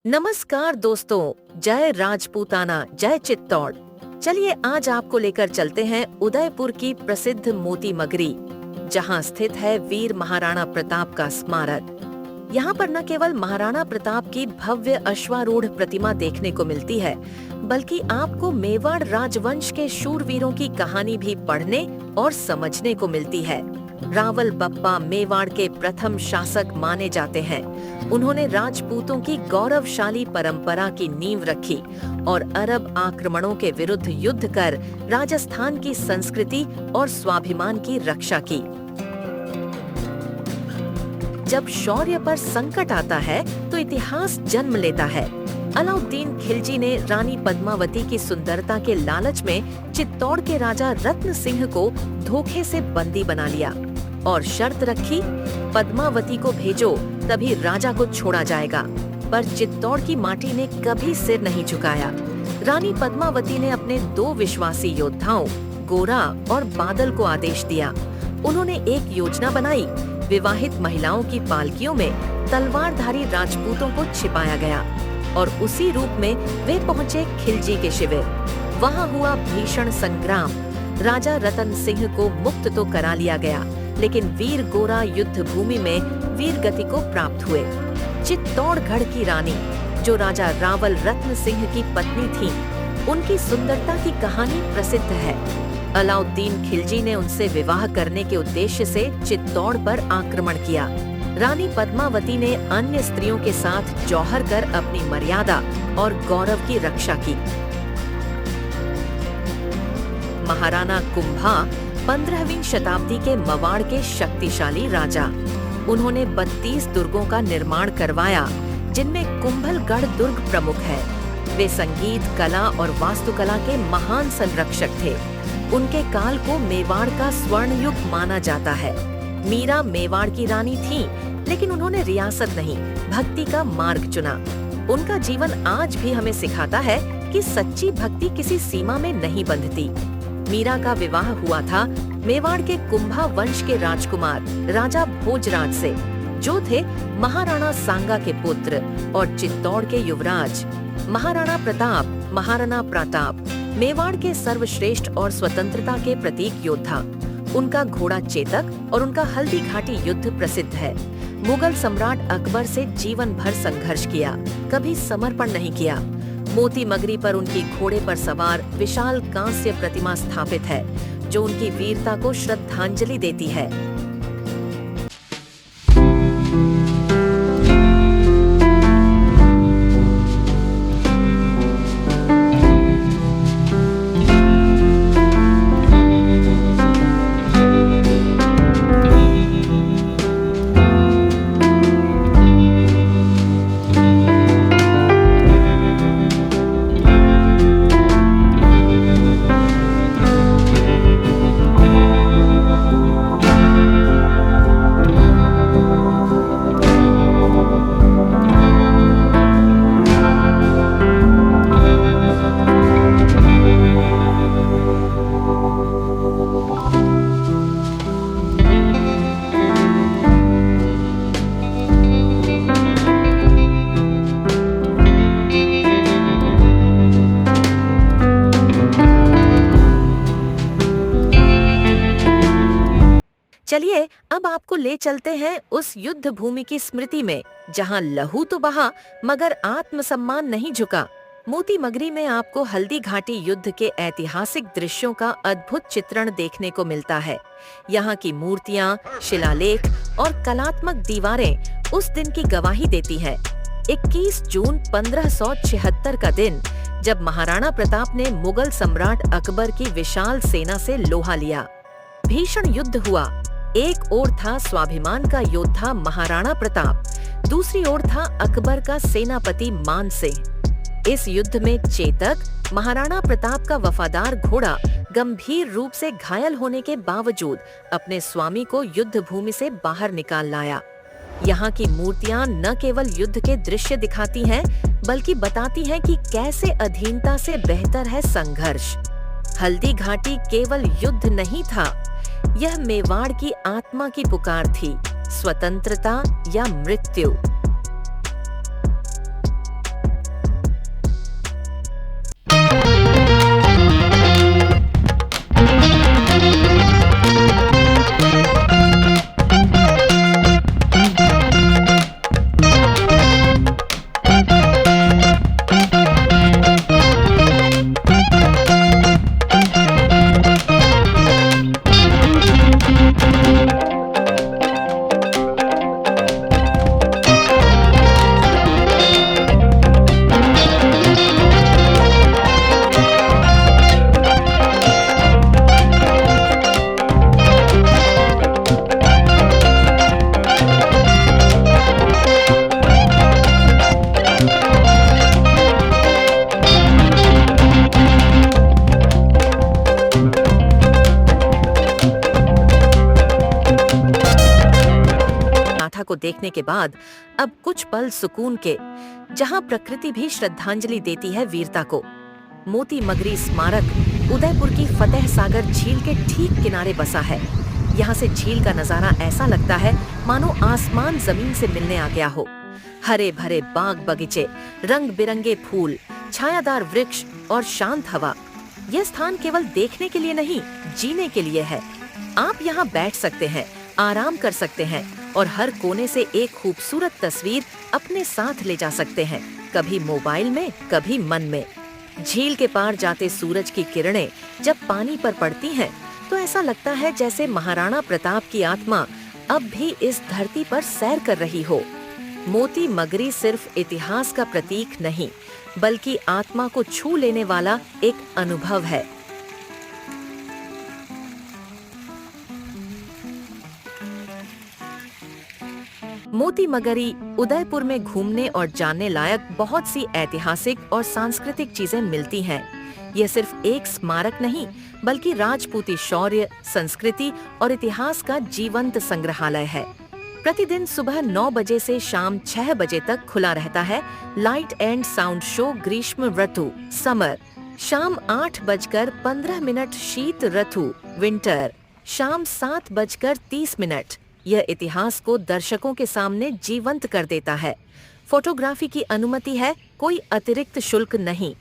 नमस्कार दोस्तों, जय राजपूताना, जय चित्तौड़। चलिए आज आपको लेकर चलते हैं उदयपुर की प्रसिद्ध मोती मगरी, जहां स्थित है वीर महाराणा प्रताप का स्मारक। यहाँ पर न केवल महाराणा प्रताप की भव्य अश्वारूढ़ प्रतिमा देखने को मिलती है, बल्कि आपको मेवाड़ राजवंश के शूरवीरों की कहानी भी पढ़ने और समझने को मिलती है। रावल बप्पा मेवाड़ के प्रथम शासक माने जाते हैं। उन्होंने राजपूतों की गौरवशाली परंपरा की नींव रखी और अरब आक्रमणों के विरुद्ध युद्ध कर राजस्थान की संस्कृति और स्वाभिमान की रक्षा की। जब शौर्य पर संकट आता है तो इतिहास जन्म लेता है। अलाउद्दीन खिलजी ने रानी पद्मावती की सुंदरता के लालच में चित्तौड़ के राजा रत्न सिंह को धोखे से बंदी बना लिया और शर्त रखी, पद्मावती को भेजो तभी राजा को छोड़ा जाएगा। पर चित्तौड़ की माटी ने कभी सिर नहीं झुकाया। रानी पद्मावती ने अपने दो विश्वासी योद्धाओं गोरा और बादल को आदेश दिया। उन्होंने एक योजना बनाई। विवाहित महिलाओं की पालकियों में तलवारधारी राजपूतों को छिपाया गया और उसी रूप में वे पहुंचे खिलजी के शिविर। वहां हुआ भीषण संग्राम। राजा रतन सिंह को मुक्त तो करा लिया गया, लेकिन वीर गोरा युद्ध भूमि में वीर गति को प्राप्त हुए। चित्तौड़गढ़ की रानी, जो राजा रावल रत्न सिंह की पत्नी थी, उनकी सुंदरता की कहानी प्रसिद्ध है। अलाउद्दीन खिलजी ने उनसे विवाह करने के उद्देश्य से चित्तौड़ पर आक्रमण किया। रानी पद्मावती ने अन्य स्त्रियों के साथ जौहर कर अपनी मर्यादा और गौरव की रक्षा की। महाराणा कुंभा 15वीं शताब्दी के मवाड़ के शक्तिशाली राजा। उन्होंने 32 दुर्गों का निर्माण करवाया, जिनमें कुंभलगढ़ दुर्ग प्रमुख है। वे संगीत, कला और वास्तुकला के महान संरक्षक थे। उनके काल को मेवाड़ का स्वर्ण युग माना जाता है। मीरा मेवाड़ की रानी थीं, लेकिन उन्होंने रियासत नहीं, भक्ति का मार्ग चुना। उनका जीवन आज भी हमें सिखाता है कि सच्ची भक्ति किसी सीमा में नहीं बंधती। मीरा का विवाह हुआ था मेवाड़ के कुंभा वंश के राजकुमार राजा भोजराज से, जो थे महाराणा सांगा के पुत्र और चित्तौड़ के युवराज। महाराणा प्रताप, महाराणा प्रताप मेवाड़ के सर्वश्रेष्ठ और स्वतंत्रता के प्रतीक योद्धा। उनका घोड़ा चेतक और उनका हल्दी घाटी युद्ध प्रसिद्ध है। मुगल सम्राट अकबर से जीवन भर संघर्ष किया, कभी समर्पण नहीं किया। मोती मगरी पर उनकी घोड़े पर सवार विशाल कांस्य प्रतिमा स्थापित है, जो उनकी वीरता को श्रद्धांजलि देती है। चलिए अब आपको ले चलते हैं उस युद्ध भूमि की स्मृति में, जहां लहू तो बहा मगर आत्मसम्मान नहीं झुका। मोती मगरी में आपको हल्दी घाटी युद्ध के ऐतिहासिक दृश्यों का अद्भुत चित्रण देखने को मिलता है। यहाँ की मूर्तियाँ, शिलालेख और कलात्मक दीवारें उस दिन की गवाही देती है। 21 जून 1576 का दिन, जब महाराणा प्रताप ने मुगल सम्राट अकबर की विशाल सेना से लोहा लिया। भीषण युद्ध हुआ। एक ओर था स्वाभिमान का योद्धा महाराणा प्रताप, दूसरी ओर था अकबर का सेनापति मान सिंह। इस युद्ध में चेतक, महाराणा प्रताप का वफादार घोड़ा, गंभीर रूप से घायल होने के बावजूद अपने स्वामी को युद्ध भूमि से बाहर निकाल लाया। यहाँ की मूर्तियाँ न केवल युद्ध के दृश्य दिखाती हैं, बल्कि बताती हैं कि कैसे अधीनता से बेहतर है संघर्ष। हल्दी घाटी केवल युद्ध नहीं था, यह मेवाड़ की आत्मा की पुकार थी, स्वतंत्रता या मृत्यु। देखने के बाद अब कुछ पल सुकून के, जहां प्रकृति भी श्रद्धांजलि देती है वीरता को। मोती मगरी स्मारक उदयपुर की फतेह सागर झील के ठीक किनारे बसा है। यहाँ से झील का नजारा ऐसा लगता है मानो आसमान जमीन से मिलने आ गया हो। हरे भरे बाग बगीचे, रंग बिरंगे फूल, छायादार वृक्ष और शांत हवा। यह स्थान केवल देखने के लिए नहीं, जीने के लिए है। आप यहाँ बैठ सकते हैं, आराम कर सकते हैं और हर कोने से एक खूबसूरत तस्वीर अपने साथ ले जा सकते हैं, कभी मोबाइल में, कभी मन में। झील के पार जाते सूरज की किरणें जब पानी पर पड़ती हैं, तो ऐसा लगता है जैसे महाराणा प्रताप की आत्मा अब भी इस धरती पर सैर कर रही हो। मोती मगरी सिर्फ इतिहास का प्रतीक नहीं, बल्कि आत्मा को छू लेने वाला एक अनुभव है। मोती मगरी उदयपुर में घूमने और जानने लायक बहुत सी ऐतिहासिक और सांस्कृतिक चीजें मिलती हैं। यह सिर्फ एक स्मारक नहीं, बल्कि राजपूती शौर्य, संस्कृति और इतिहास का जीवंत संग्रहालय है। प्रतिदिन सुबह 9 बजे से शाम 6 बजे तक खुला रहता है लाइट एंड साउंड शो ग्रीष्म ऋतु समर, शाम 8:15 शीत ऋतु विंटर, शाम 7:30। यह इतिहास को दर्शकों के सामने जीवंत कर देता है। फोटोग्राफी की अनुमति है, कोई अतिरिक्त शुल्क नहीं।